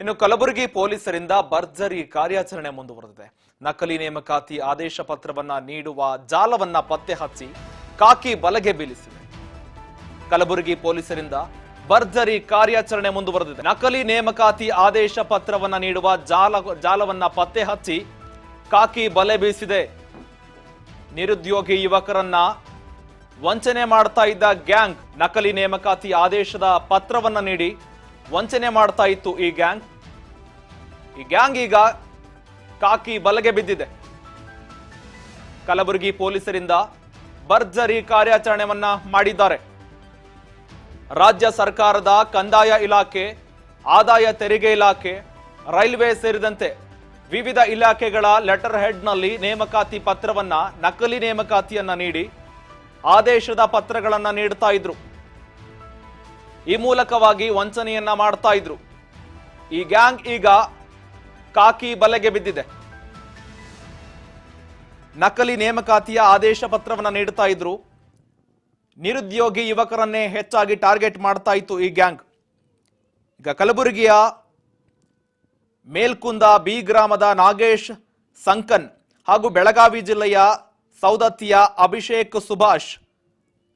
ಇನ್ನು ಕಲಬುರಗಿ ಪೊಲೀಸರಿಂದ ಭರ್ಜರಿ ಕಾರ್ಯಾಚರಣೆ ಮುಂದುವರೆದಿದೆ. ನಕಲಿ ನೇಮಕಾತಿ ಆದೇಶ ಪತ್ರವನ್ನ ನೀಡುವ ಜಾಲವನ್ನ ಪತ್ತೆ ಹಚ್ಚಿ ಕಾಕಿ ಬಲೆಗೆ ಬೀಳಿಸಿದೆ. ಕಲಬುರಗಿ ಪೊಲೀಸರಿಂದ ಭರ್ಜರಿ ಕಾರ್ಯಾಚರಣೆ ಮುಂದುವರೆದಿದೆ. ನಕಲಿ ನೇಮಕಾತಿ ಆದೇಶ ಪತ್ರವನ್ನ ನೀಡುವ ಜಾಲವನ್ನ ಪತ್ತೆ ಹಚ್ಚಿ ಕಾಕಿ ಬಲೆ ಬೀಸಿದೆ. ನಿರುದ್ಯೋಗಿ ಯುವಕರನ್ನ ವಂಚನೆ ಮಾಡ್ತಾ ಇದ್ದ ಗ್ಯಾಂಗ್ ನಕಲಿ ನೇಮಕಾತಿ ಆದೇಶದ ಪತ್ರವನ್ನ ನೀಡಿ ವಂಚನೆ ಮಾಡ್ತಾ ಇತ್ತು. ಈ ಗ್ಯಾಂಗ್ ಈಗ ಕಾಕಿ ಬಲೆಗೆ ಬಿದ್ದಿದೆ. ಕಲಬುರಗಿ ಪೊಲೀಸರಿಂದ ಭರ್ಜರಿ ಕಾರ್ಯಾಚರಣೆಯನ್ನ ಮಾಡಿದ್ದಾರೆ. ರಾಜ್ಯ ಸರ್ಕಾರದ ಕಂದಾಯ ಇಲಾಖೆ, ಆದಾಯ ತೆರಿಗೆ ಇಲಾಖೆ, ರೈಲ್ವೆ ಸೇರಿದಂತೆ ವಿವಿಧ ಇಲಾಖೆಗಳ ಲೆಟರ್ ಹೆಡ್ ನಲ್ಲಿ ನೇಮಕಾತಿ ಪತ್ರವನ್ನ, ನಕಲಿ ನೇಮಕಾತಿಯನ್ನ ನೀಡಿ ಆದೇಶದ ಪತ್ರಗಳನ್ನ ನೀಡ್ತಾ ಇದ್ರು. ಈ ಮೂಲಕವಾಗಿ ವಂಚನೆಯನ್ನ ಮಾಡ್ತಾ ಇದ್ರು. ಈ ಗ್ಯಾಂಗ್ ಈಗ ಕಾಕಿ ಬಲೆಗೆ ಬಿದ್ದಿದೆ. ನಕಲಿ ನೇಮಕಾತಿಯ ಆದೇಶ ಪತ್ರವನ್ನ ನೀಡ್ತಾ ಇದ್ರು. ನಿರುದ್ಯೋಗಿ ಯುವಕರನ್ನೇ ಹೆಚ್ಚಾಗಿ ಟಾರ್ಗೆಟ್ ಮಾಡ್ತಾ ಇತ್ತು ಈ ಗ್ಯಾಂಗ್. ಈಗ ಕಲಬುರಗಿಯ ಮೇಲ್ಕುಂದ ಬಿ ಗ್ರಾಮದ ನಾಗೇಶ್ ಸಂಕನ್ ಹಾಗೂ ಬೆಳಗಾವಿ ಜಿಲ್ಲೆಯ ಸೌದತ್ತಿಯ ಅಭಿಷೇಕ್ ಸುಭಾಷ್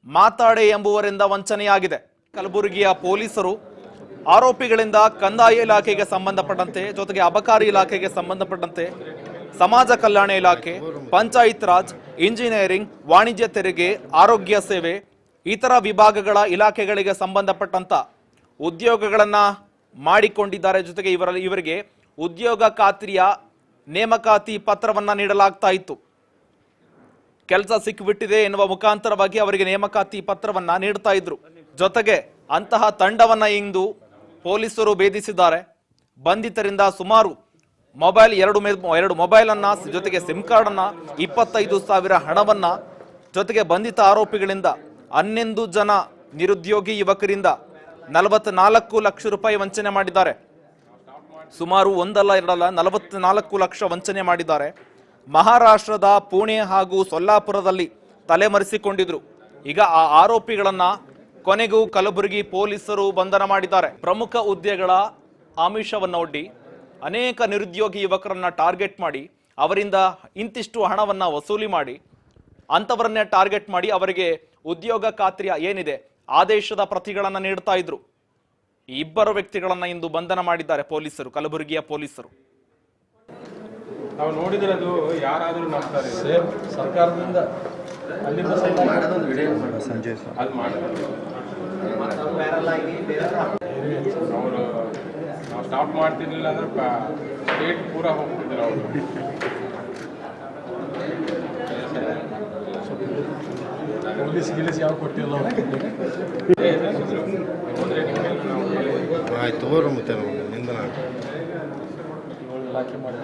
ಮಾತಾಡೆ ಎಂಬುವರಿಂದ ವಂಚನೆಯಾಗಿದೆ. ಕಲಬುರಗಿಯ ಪೊಲೀಸರು ಆರೋಪಿಗಳಿಂದ ಕಂದಾಯ ಇಲಾಖೆಗೆ ಸಂಬಂಧಪಟ್ಟಂತೆ, ಜೊತೆಗೆ ಅಬಕಾರಿ ಇಲಾಖೆಗೆ ಸಂಬಂಧಪಟ್ಟಂತೆ, ಸಮಾಜ ಕಲ್ಯಾಣ ಇಲಾಖೆ, ಪಂಚಾಯತ್ ರಾಜ್, ಇಂಜಿನಿಯರಿಂಗ್, ವಾಣಿಜ್ಯ ತೆರಿಗೆ, ಆರೋಗ್ಯ ಸೇವೆ, ಇತರ ವಿಭಾಗಗಳ ಇಲಾಖೆಗಳಿಗೆ ಸಂಬಂಧಪಟ್ಟಂತ ಉದ್ಯೋಗಗಳನ್ನ ಮಾಡಿಕೊಂಡಿದ್ದಾರೆ. ಜೊತೆಗೆ ಇವರಿಗೆ ಉದ್ಯೋಗ ಖಾತ್ರಿಯ ನೇಮಕಾತಿ ಪತ್ರವನ್ನ ನೀಡಲಾಗ್ತಾ ಇತ್ತು. ಕೆಲಸ ಸಿಕ್ಕಿಬಿಟ್ಟಿದೆ ಎನ್ನುವ ಮುಖಾಂತರವಾಗಿ ಅವರಿಗೆ ನೇಮಕಾತಿ ಪತ್ರವನ್ನ ನೀಡ್ತಾ ಇದ್ರು. ಜೊತೆಗೆ ಅಂತಹ ತಂಡವನ್ನ ಇಂದು ಪೊಲೀಸರು ಭೇದಿಸಿದ್ದಾರೆ. ಬಂಧಿತರಿಂದ ಸುಮಾರು ಎರಡು ಮೊಬೈಲ್ ಅನ್ನ, ಜೊತೆಗೆ ಸಿಮ್ ಕಾರ್ಡ್ ಅನ್ನ, 25,000 ಹಣವನ್ನ, ಜೊತೆಗೆ ಬಂಧಿತ ಆರೋಪಿಗಳಿಂದ 11 ಜನ ನಿರುದ್ಯೋಗಿ ಯುವಕರಿಂದ 44 ಲಕ್ಷ ರೂಪಾಯಿ ವಂಚನೆ ಮಾಡಿದ್ದಾರೆ. ಸುಮಾರು ಒಂದಲ್ಲ ಎರಡಲ್ಲ 44 ಲಕ್ಷ ವಂಚನೆ ಮಾಡಿದ್ದಾರೆ. ಮಹಾರಾಷ್ಟ್ರದ ಪುಣೆ ಹಾಗೂ ಸೊಲ್ಲಾಪುರದಲ್ಲಿ ತಲೆಮರೆಸಿಕೊಂಡಿದ್ರು. ಈಗ ಆ ಆರೋಪಿಗಳನ್ನ ಕೊನೆಗೂ ಕಲಬುರಗಿ ಪೊಲೀಸರು ಬಂಧನ ಮಾಡಿದ್ದಾರೆ. ಪ್ರಮುಖ ಹುದ್ದೆಗಳ ಆಮಿಷವನ್ನೊಡ್ಡಿ ಅನೇಕ ನಿರುದ್ಯೋಗಿ ಯುವಕರನ್ನ ಟಾರ್ಗೆಟ್ ಮಾಡಿ ಅವರಿಂದ ಇಂತಿಷ್ಟು ಹಣವನ್ನ ವಸೂಲಿ ಮಾಡಿ ಅಂತವರನ್ನೇ ಟಾರ್ಗೆಟ್ ಮಾಡಿ ಅವರಿಗೆ ಉದ್ಯೋಗ ಖಾತ್ರಿಯ ಏನಿದೆ ಆದೇಶದ ಪ್ರತಿಗಳನ್ನ ನೀಡ್ತಾ ಇದ್ರು. ಈ ಇಬ್ಬರು ವ್ಯಕ್ತಿಗಳನ್ನ ಇಂದು ಬಂಧನ ಮಾಡಿದ್ದಾರೆ ಪೊಲೀಸರು, ಕಲಬುರಗಿಯ ಪೊಲೀಸರು. ನಾವು ನೋಡಿದ್ರೆ ಅದು ಯಾರಾದರೂ ನಂಬ್ತಾರೆ. ಸೇಮ್ ಸರ್ಕಾರದಿಂದ ಅಲ್ಲಿಂದ ಸಂಜಯ್ ಅದು ಮಾಡಿದ್ರು. ಅವರು ನಾವು ಸ್ಟಾಪ್ ಮಾಡ್ತಿರ್ಲಿಲ್ಲ ಅಂದ್ರೆ ಸ್ಟೇಟ್ ಪೂರ ಹೋಗ್ತಿದ್ರು ಅವರು. ಪೊಲೀಸ್ ಗಿಲೀಸ್ ಯಾವ ಕೊಟ್ಟಿಲ್ಲ. ಆಯ್ತು, ಮತ್ತೆ ನಿಂದನ ಇಲಾಖೆ ಮಾಡಿ